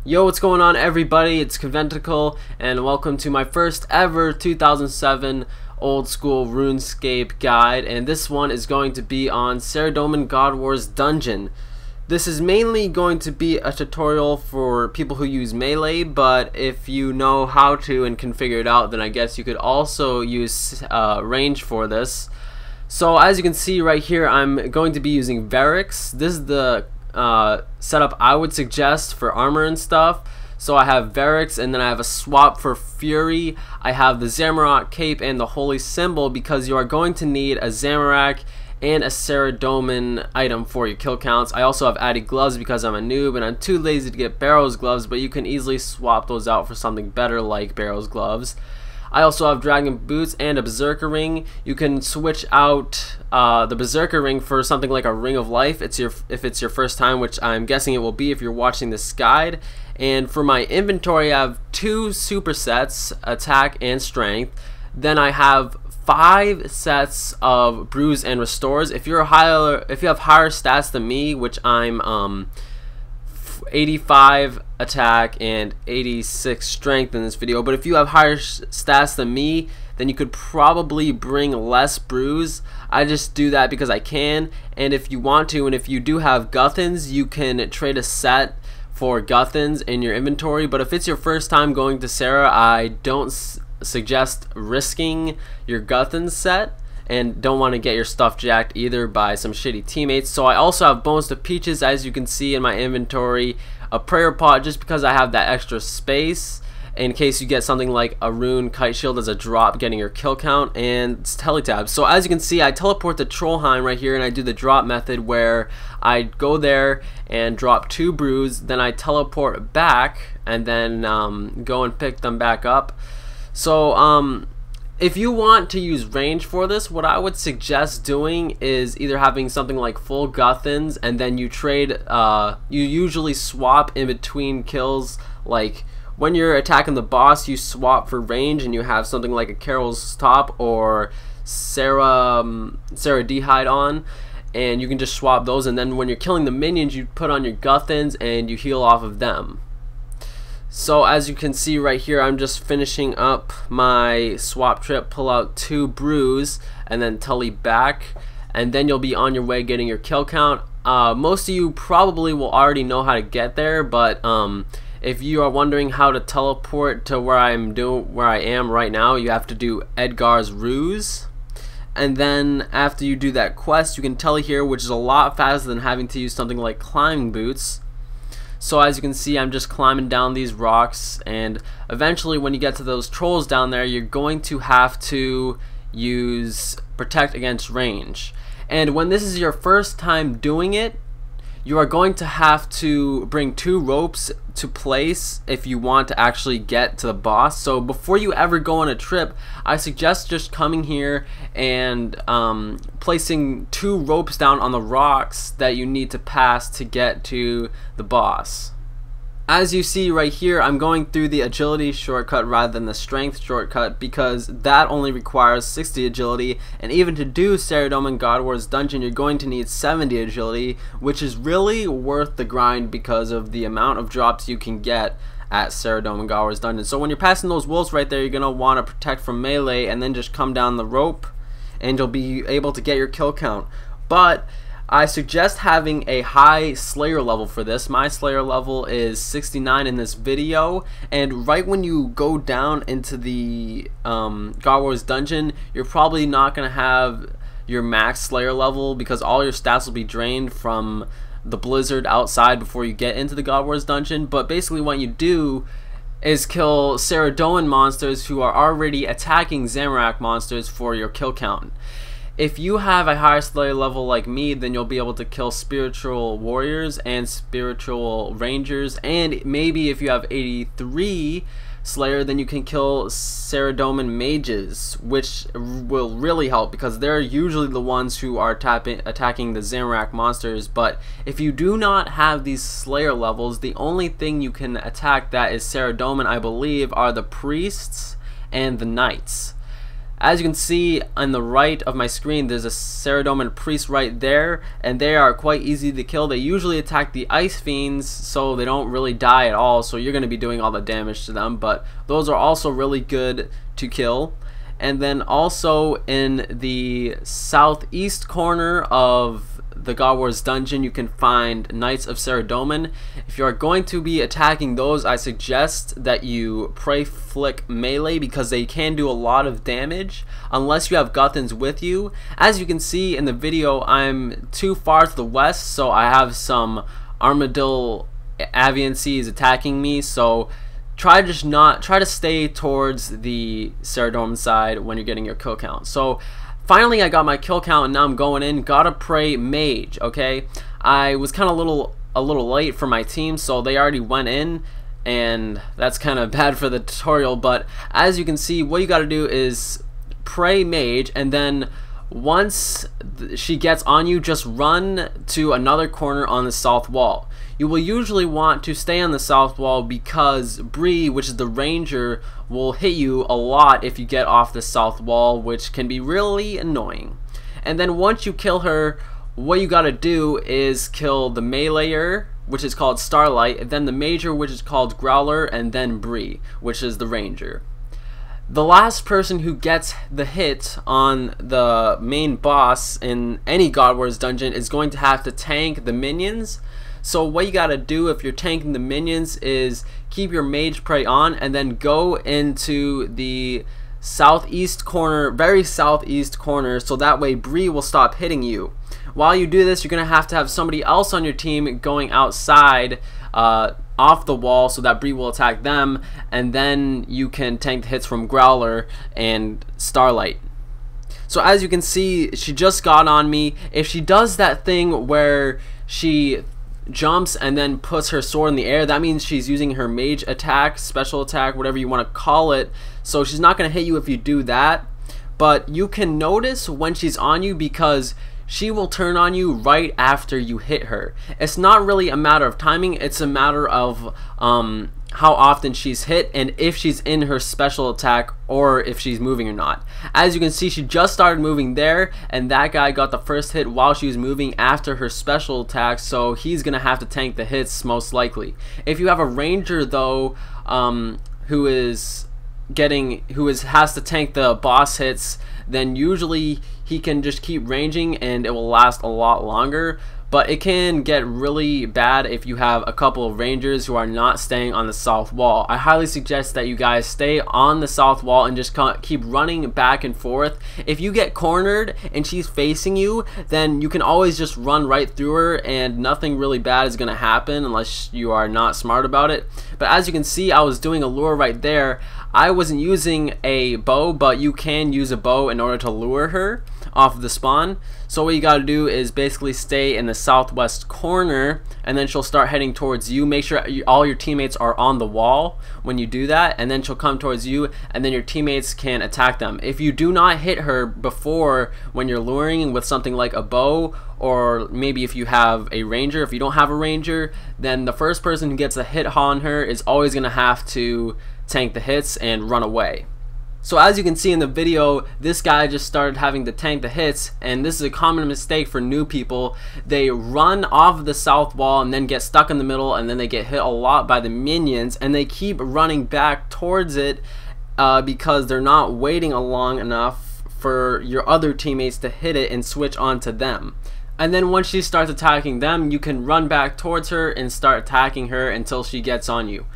Yo, what's going on everybody? It's Conventicle and welcome to my first ever 2007 old school RuneScape guide, and this one is going to be on Saradomin godwars dungeon. This is mainly going to be a tutorial for people who use melee, but if you know how to and can figure it out, then I guess you could also use range for this. So as you can see right here, I'm going to be using Varix. This is the setup I would suggest for armor and stuff. So I have Varix, and then I have a swap for Fury. I have the Zamorak cape and the holy symbol because you are going to need a Zamorak and a Saradomin item for your kill counts. I also have added gloves because I'm a noob and I'm too lazy to get Barrow's gloves, but you can easily swap those out for something better like Barrow's gloves. I also have Dragon Boots and a Berserker Ring. You can switch out the Berserker Ring for something like a Ring of Life if it's your first time, which I'm guessing it will be if you're watching this guide. And for my inventory, I have 2 supersets, Attack and Strength. Then I have 5 sets of Brews and Restores. If you have higher stats than me, which I'm 85 attack and 86 strength in this video, but if you have higher stats than me, then you could probably bring less brews. I just do that because I can, and if you want to, and if you do have Guthans, you can trade a set for Guthans in your inventory. But if it's your first time going to Sara, I don't suggest risking your Guthans set, and don't want to get your stuff jacked either by some shitty teammates. So I also have Bones to Peaches, as you can see in my inventory, a prayer pot just because I have that extra space in case you get something like a rune kite shield as a drop getting your kill count, and teletab. So as you can see, I teleport to Trollheim right here and I do the drop method where I go there and drop 2 brews, then I teleport back and then go and pick them back up. So if you want to use range for this, what I would suggest doing is either having something like full Guthans, and then you trade, you usually swap in between kills. Like when you're attacking the boss, you swap for range and you have something like a Carol's Top or Sara D'hide on, and you can just swap those, and then when you're killing the minions, you put on your Guthans and you heal off of them. So as you can see right here, I'm just finishing up my swap trip, pull out 2 brews and then telly back, and then you'll be on your way getting your kill count. Most of you probably will already know how to get there, but if you are wondering how to teleport to where I am right now, you have to do Edgar's Ruse. And then after you do that quest, you can telly here, which is a lot faster than having to use something like climbing boots. So as you can see, I'm just climbing down these rocks, and eventually when you get to those trolls down there, you're going to have to use protect against range. And when this is your first time doing it, you are going to have to bring 2 ropes to place if you want to actually get to the boss. So before you ever go on a trip, I suggest just coming here and placing 2 ropes down on the rocks that you need to pass to get to the boss. As you see right here, I'm going through the agility shortcut rather than the strength shortcut because that only requires 60 agility, and even to do Saradomin godwars dungeon, you're going to need 70 agility, which is really worth the grind because of the amount of drops you can get at Saradomin godwars dungeon. So when you're passing those wolves right there, you're going to want to protect from melee and then just come down the rope and you'll be able to get your kill count. But I suggest having a high Slayer level for this. My Slayer level is 69 in this video, and right when you go down into the godwars dungeon, you're probably not going to have your max Slayer level because all your stats will be drained from the blizzard outside before you get into the godwars dungeon. But basically what you do is kill Saradomin monsters who are already attacking Zamorak monsters for your kill count. If you have a higher Slayer level like me, then you'll be able to kill spiritual warriors and spiritual rangers, and maybe if you have 83 Slayer, then you can kill Saradomin mages, which will really help because they're usually the ones who are attacking the Zamorak monsters. But if you do not have these Slayer levels, the only thing you can attack that is Saradomin, I believe, are the priests and the knights. As you can see on the right of my screen, there's a Saradomin priest right there, and they are quite easy to kill. They usually attack the ice fiends, so they don't really die at all, so you're going to be doing all the damage to them, but those are also really good to kill. And then also in the southeast corner of the God Wars dungeon, you can find Knights of Saradomin. If you are going to be attacking those, I suggest that you pray flick melee, because they can do a lot of damage unless you have Guthans with you. As you can see in the video, I'm too far to the west, so I have some armadyl avian seas attacking me, so try to stay towards the Saradomin side when you're getting your kill count. So finally I got my kill count, and now I'm going in. Gotta pray mage, okay? I was kind of a little late for my team, so they already went in, and that's kind of bad for the tutorial. But as you can see, what you gotta do is pray mage, and then once she gets on you, just run to another corner on the south wall. You will usually want to stay on the south wall because Bree, which is the ranger, will hit you a lot if you get off the south wall, which can be really annoying. And then once you kill her, what you gotta do is kill the meleeer, which is called Starlight, then the major, which is called Growler, and then Bree, which is the ranger. The last person who gets the hit on the main boss in any God Wars dungeon is going to have to tank the minions. So what you gotta do if you're tanking the minions is keep your mage pray on, and then go into the southeast corner, very southeast corner, so that way Bree will stop hitting you. While you do this, you're gonna have to have somebody else on your team going outside off the wall so that Bree will attack them, and then you can tank the hits from Growler and Starlight. So as you can see, she just got on me. If she does that thing where she jumps and then puts her sword in the air, that means she's using her mage attack, special attack, whatever you want to call it. So she's not going to hit you if you do that, but you can notice when she's on you because she will turn on you right after you hit her. It's not really a matter of timing, it's a matter of how often she's hit and if she's in her special attack or if she's moving or not. As you can see, she just started moving there, and that guy got the first hit while she was moving after her special attack, so he's gonna have to tank the hits most likely. If you have a ranger though, who has to tank the boss hits, then usually he can just keep ranging and it will last a lot longer. But it can get really bad if you have a couple of rangers who are not staying on the south wall. I highly suggest that you guys stay on the south wall and just keep running back and forth. If you get cornered and she's facing you, then you can always just run right through her and nothing really bad is going to happen unless you are not smart about it. But as you can see, I was doing a lure right there. I wasn't using a bow, but you can use a bow in order to lure her off of the spawn. So what you gotta do is basically stay in the southwest corner, and then she'll start heading towards you. Make sure all your teammates are on the wall when you do that, and then she'll come towards you, and then your teammates can attack them. If you do not hit her before when you're luring with something like a bow, or maybe if you have a ranger, if you don't have a ranger, then the first person who gets a hit on her is always gonna have to tank the hits and run away. So as you can see in the video, this guy just started having to tank the hits, and this is a common mistake for new people. They run off the south wall and then get stuck in the middle, and then they get hit a lot by the minions, and they keep running back towards it because they're not waiting long enough for your other teammates to hit it and switch on to them. And then once she starts attacking them, you can run back towards her and start attacking her until she gets on you.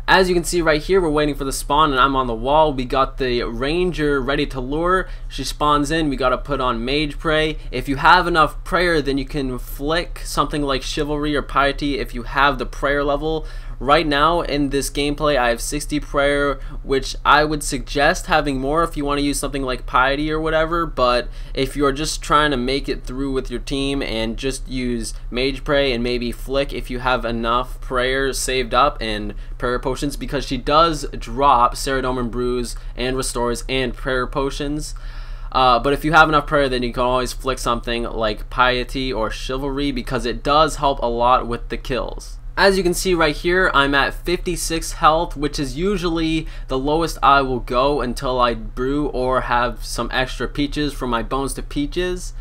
As you can see right here, we're waiting for the spawn and I'm on the wall. We got the ranger ready to lure. She spawns in, we gotta put on mage pray. If you have enough prayer, then you can flick something like chivalry or piety if you have the prayer level. Right now in this gameplay I have 60 prayer, which I would suggest having more if you want to use something like piety or whatever, but if you're just trying to make it through with your team, and just use mage pray and maybe flick if you have enough prayers saved up and prayer potions, because she does drop Saradomin brews and restores and prayer potions. But if you have enough prayer, then you can always flick something like piety or chivalry, because it does help a lot with the kills. As you can see right here, I'm at 56 health, which is usually the lowest I will go until I brew or have some extra peaches from my bones to peaches.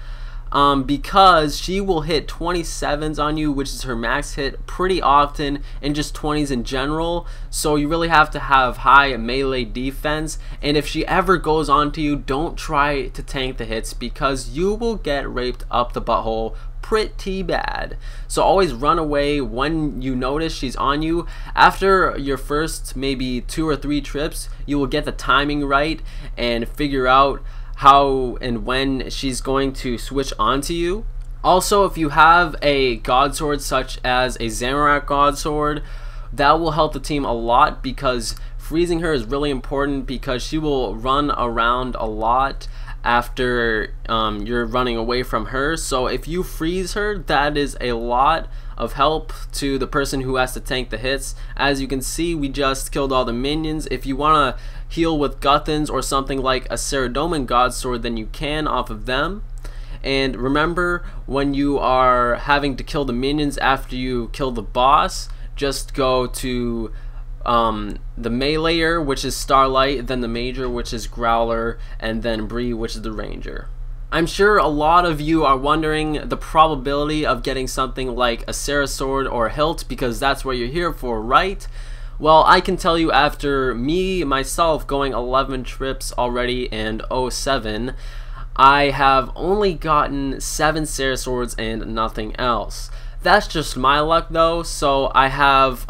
Because she will hit 27s on you, which is her max hit, pretty often, and just 20s in general. So you really have to have high melee defense, and if she ever goes onto you, don't try to tank the hits because you will get raped up the butthole pretty bad. So always run away when you notice she's on you. After your first maybe 2 or 3 trips, you will get the timing right and figure out how and when she's going to switch onto you. Also, if you have a god sword such as a zamorak god sword, that will help the team a lot because freezing her is really important because she will run around a lot after you're running away from her. So if you freeze her, that is a lot of help to the person who has to tank the hits. As you can see, we just killed all the minions. If you want to heal with Guthans or something like a Saradomin god sword, then you can off of them. And remember, when you are having to kill the minions after you kill the boss, just go to the meleeer, which is Starlight, then the major, which is Growler, and then Bree, which is the ranger. I'm sure a lot of you are wondering the probability of getting something like a Sara sword or hilt because that's what you're here for, right? Well, I can tell you after myself going 11 trips already and 07, I have only gotten 7 Sara swords and nothing else. That's just my luck though, so I have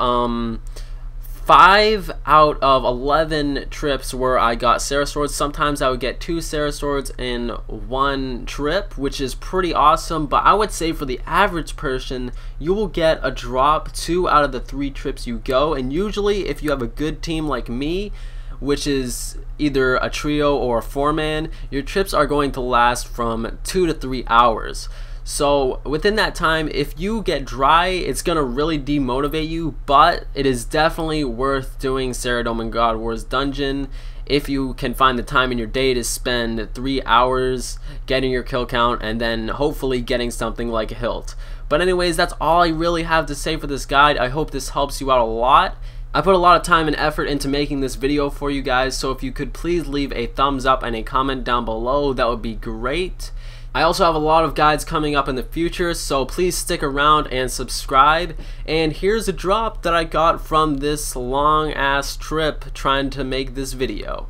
5 out of 11 trips where I got Sara swords. Sometimes I would get 2 Sara swords in 1 trip, which is pretty awesome, but I would say for the average person, you will get a drop 2 out of the 3 trips you go, and usually if you have a good team like me, which is either a trio or a 4-man, your trips are going to last from 2 to 3 hours. So within that time, if you get dry, it's gonna really demotivate you, but it is definitely worth doing Saradomin God Wars dungeon if you can find the time in your day to spend 3 hours getting your kill count and then hopefully getting something like a hilt. But anyways, that's all I really have to say for this guide. I hope this helps you out a lot. I put a lot of time and effort into making this video for you guys, so if you could please leave a thumbs up and a comment down below, that would be great. I also have a lot of guides coming up in the future, so please stick around and subscribe. And here's a drop that I got from this long ass trip trying to make this video.